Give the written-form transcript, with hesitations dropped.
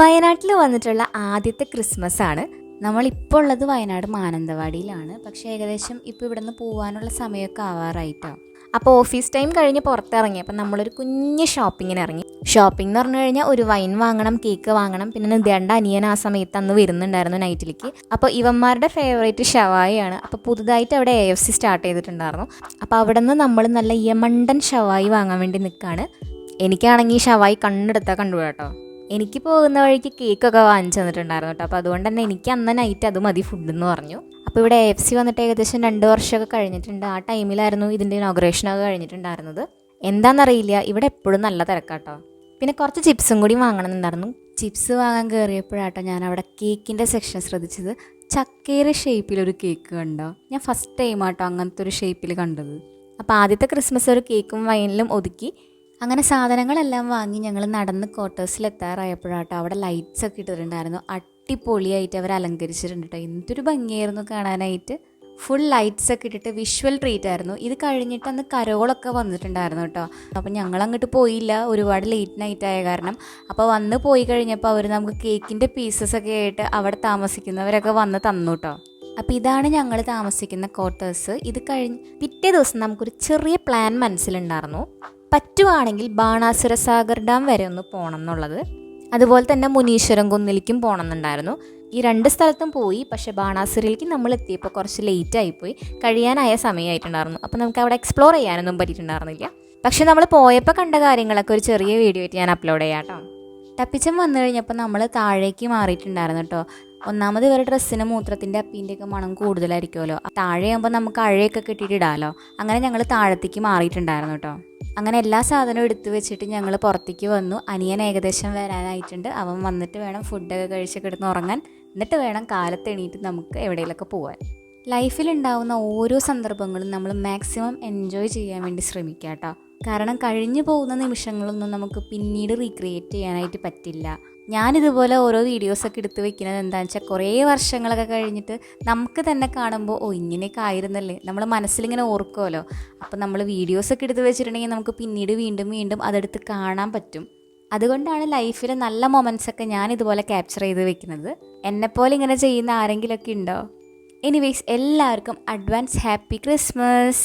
വയനാട്ടിൽ വന്നിട്ടുള്ള ആദ്യത്തെ ക്രിസ്മസ് ആണ്. നമ്മളിപ്പോൾ ഉള്ളത് വയനാട് മാനന്തവാടിയിലാണ്. പക്ഷേ ഏകദേശം ഇപ്പോൾ ഇവിടെ നിന്ന് പോകാനുള്ള സമയമൊക്കെ ആവാറായിട്ടോ. അപ്പോൾ ഓഫീസ് ടൈം കഴിഞ്ഞ് പുറത്തിറങ്ങിയപ്പോൾ നമ്മളൊരു കുഞ്ഞ് ഷോപ്പിങ്ങിന് ഇറങ്ങി. ഷോപ്പിംഗ് എന്ന് പറഞ്ഞു കഴിഞ്ഞാൽ ഒരു വൈൻ വാങ്ങണം, കേക്ക് വാങ്ങണം, പിന്നെ നിതേണ്ട അനിയൻ ആ സമയത്ത് അന്ന് വരുന്നുണ്ടായിരുന്നു നൈറ്റിലേക്ക്. അപ്പോൾ ഇവന്മാരുടെ ഫേവറേറ്റ് ഷവായിയാണ്. അപ്പോൾ പുതുതായിട്ട് അവിടെ AFC സ്റ്റാർട്ട് ചെയ്തിട്ടുണ്ടായിരുന്നു. അപ്പോൾ അവിടെ നിന്ന് നമ്മൾ നല്ല യമണ്ടൻ ഷവായി വാങ്ങാൻ വേണ്ടി നിൽക്കുകയാണ്. എനിക്കാണെങ്കിൽ ഈ ഷവായി കണ്ടെടുത്താൽ കണ്ടുപോട്ടോ. എനിക്ക് പോകുന്ന വഴിക്ക് കേക്കൊക്കെ വാങ്ങിച്ചു തന്നിട്ടുണ്ടായിരുന്നു കേട്ടോ. അപ്പോൾ അതുകൊണ്ട് തന്നെ എനിക്ക് അന്ന് നൈറ്റ് അത് മതി ഫുഡെന്ന് പറഞ്ഞു. അപ്പോൾ ഇവിടെ AFC വന്നിട്ട് ഏകദേശം 2 വർഷമൊക്കെ കഴിഞ്ഞിട്ടുണ്ട്. ആ ടൈമിലായിരുന്നു ഇതിൻ്റെ ഇനോഗ്രേഷനൊക്കെ കഴിഞ്ഞിട്ടുണ്ടായിരുന്നത്. എന്താണെന്നറിയില്ല, ഇവിടെ എപ്പോഴും നല്ല തിരക്കാട്ടോ. പിന്നെ കുറച്ച് ചിപ്സും കൂടി വാങ്ങണമെന്നുണ്ടായിരുന്നു. ചിപ്സ് വാങ്ങാൻ കയറിയപ്പോഴാട്ടോ ഞാൻ അവിടെ കേക്കിൻ്റെ സെക്ഷൻ ശ്രദ്ധിച്ചത്. ചക്കയുടെ ഷേപ്പിലൊരു കേക്ക് കണ്ടോ? ഞാൻ ഫസ്റ്റ് ടൈമാട്ടോ അങ്ങനത്തെ ഒരു ഷേപ്പിൽ കണ്ടത്. അപ്പോൾ ആദ്യത്തെ ക്രിസ്മസ് ഒരു കേക്കും വൈനിലും ഒതുക്കി അങ്ങനെ സാധനങ്ങളെല്ലാം വാങ്ങി ഞങ്ങൾ നടന്ന് ക്വാർട്ടേഴ്സിലെത്താറായപ്പോഴാട്ടോ അവിടെ ലൈറ്റ്സ് ഒക്കെ ഇട്ടിട്ടുണ്ടായിരുന്നു. അടിപൊളിയായിട്ട് അവർ അലങ്കരിച്ചിട്ടുണ്ട് കേട്ടോ. എന്തൊരു ഭംഗിയായിരുന്നു കാണാനായിട്ട്. ഫുൾ ലൈറ്റ്സ് ഒക്കെ ഇട്ടിട്ട് വിഷ്വൽ ട്രീറ്റ് ആയിരുന്നു. ഇത് കഴിഞ്ഞിട്ട് അന്ന് കരോളൊക്കെ വന്നിട്ടുണ്ടായിരുന്നു കേട്ടോ. അപ്പോൾ ഞങ്ങൾ അങ്ങോട്ട് പോയില്ല, ഒരുപാട് ലേറ്റ് നൈറ്റ് ആയ കാരണം. അപ്പോൾ വന്ന് പോയി കഴിഞ്ഞപ്പോൾ അവർ നമുക്ക് കേക്കിൻ്റെ പീസസ് ഒക്കെ ആയിട്ട് അവിടെ താമസിക്കുന്നവരൊക്കെ വന്ന് തന്നു കേട്ടോ. അപ്പോൾ ഇതാണ് ഞങ്ങൾ താമസിക്കുന്ന ക്വാർട്ടേഴ്സ്. ഇത് കഴിഞ്ഞ് പിറ്റേ ദിവസം നമുക്കൊരു ചെറിയ പ്ലാൻ മനസ്സിലുണ്ടായിരുന്നു. പറ്റുവാണെങ്കിൽ ബാണാസുര സാഗർ ഡാം വരെ ഒന്ന് പോകണം എന്നുള്ളത്. അതുപോലെ തന്നെ മുനീശ്വരം കുന്നിലേക്കും പോകണം എന്നുണ്ടായിരുന്നു. ഈ 2 സ്ഥലത്തും പോയി. പക്ഷേ ബാണാസുരയിലേക്ക് നമ്മൾ എത്തിയപ്പോൾ കുറച്ച് ലേറ്റ് ആയിപ്പോയി, കഴിയാനായ സമയമായിട്ടുണ്ടായിരുന്നു. അപ്പോൾ നമുക്ക് അവിടെ എക്സ്പ്ലോർ ചെയ്യാനൊന്നും പറ്റിയിട്ടുണ്ടായിരുന്നില്ല. പക്ഷേ നമ്മൾ പോയപ്പോൾ കണ്ട കാര്യങ്ങളൊക്കെ ഒരു ചെറിയ വീഡിയോ ആയിട്ട് ഞാൻ അപ്ലോഡ് ചെയ്യാം കേട്ടോ. ടപ്പിച്ചം വന്നു കഴിഞ്ഞപ്പോൾ നമ്മൾ താഴേക്ക് മാറിയിട്ടുണ്ടായിരുന്നു കേട്ടോ. ഒന്നാമത് ഇവരുടെ ഡ്രസ്സിന് മൂത്രത്തിൻ്റെ അപ്പീൻ്റെയൊക്കെ മണം കൂടുതലായിരിക്കുമല്ലോ. താഴെയാകുമ്പോൾ നമുക്ക് അഴയൊക്കെ കെട്ടിയിട്ടിടാമല്ലോ. അങ്ങനെ ഞങ്ങൾ താഴത്തേക്ക് മാറിയിട്ടുണ്ടായിരുന്നു കേട്ടോ. അങ്ങനെ എല്ലാ സാധനവും എടുത്തു വെച്ചിട്ട് ഞങ്ങൾ പുറത്തേക്ക് വന്നു. അനിയൻ ഏകദേശം വരാനായിട്ടുണ്ട്. അവൻ വന്നിട്ട് വേണം ഫുഡൊക്കെ കഴിച്ച് കിടന്ന് ഉറങ്ങാൻ. എന്നിട്ട് വേണം കാലത്ത് എണീറ്റ് നമുക്ക് എവിടെയെങ്കിലുമൊക്കെ പോകാൻ. ലൈഫിലുണ്ടാവുന്ന ഓരോ സന്ദർഭങ്ങളും നമ്മൾ മാക്സിമം എൻജോയ് ചെയ്യാൻ വേണ്ടി ശ്രമിക്കുക കേട്ടോ. കാരണം കഴിഞ്ഞു പോകുന്ന നിമിഷങ്ങളൊന്നും നമുക്ക് പിന്നീട് റീക്രിയേറ്റ് ചെയ്യാനായിട്ട് പറ്റില്ല. ഞാനിതുപോലെ ഓരോ വീഡിയോസൊക്കെ എടുത്ത് വെക്കുന്നത് എന്താണെന്ന് വെച്ചാൽ കുറേ വർഷങ്ങളൊക്കെ കഴിഞ്ഞിട്ട് നമുക്ക് തന്നെ കാണുമ്പോൾ ഇങ്ങനെയൊക്കെ ആയിരുന്നല്ലേ നമ്മൾ മനസ്സിലിങ്ങനെ ഓർക്കുമല്ലോ. അപ്പോൾ നമ്മൾ വീഡിയോസൊക്കെ എടുത്ത് വെച്ചിട്ടുണ്ടെങ്കിൽ നമുക്ക് പിന്നീട് വീണ്ടും വീണ്ടും അതെടുത്ത് കാണാൻ പറ്റും. അതുകൊണ്ടാണ് ലൈഫിൽ നല്ല മൊമെൻറ്റ്സൊക്കെ ഞാൻ ഇതുപോലെ ക്യാപ്ചർ ചെയ്ത് വെക്കുന്നത്. എന്നെപ്പോലെ ഇങ്ങനെ ചെയ്യുന്ന ആരെങ്കിലുമൊക്കെ ഉണ്ടോ? എനിവേയ്സ്, എല്ലാവർക്കും അഡ്വാൻസ് ഹാപ്പി ക്രിസ്മസ്.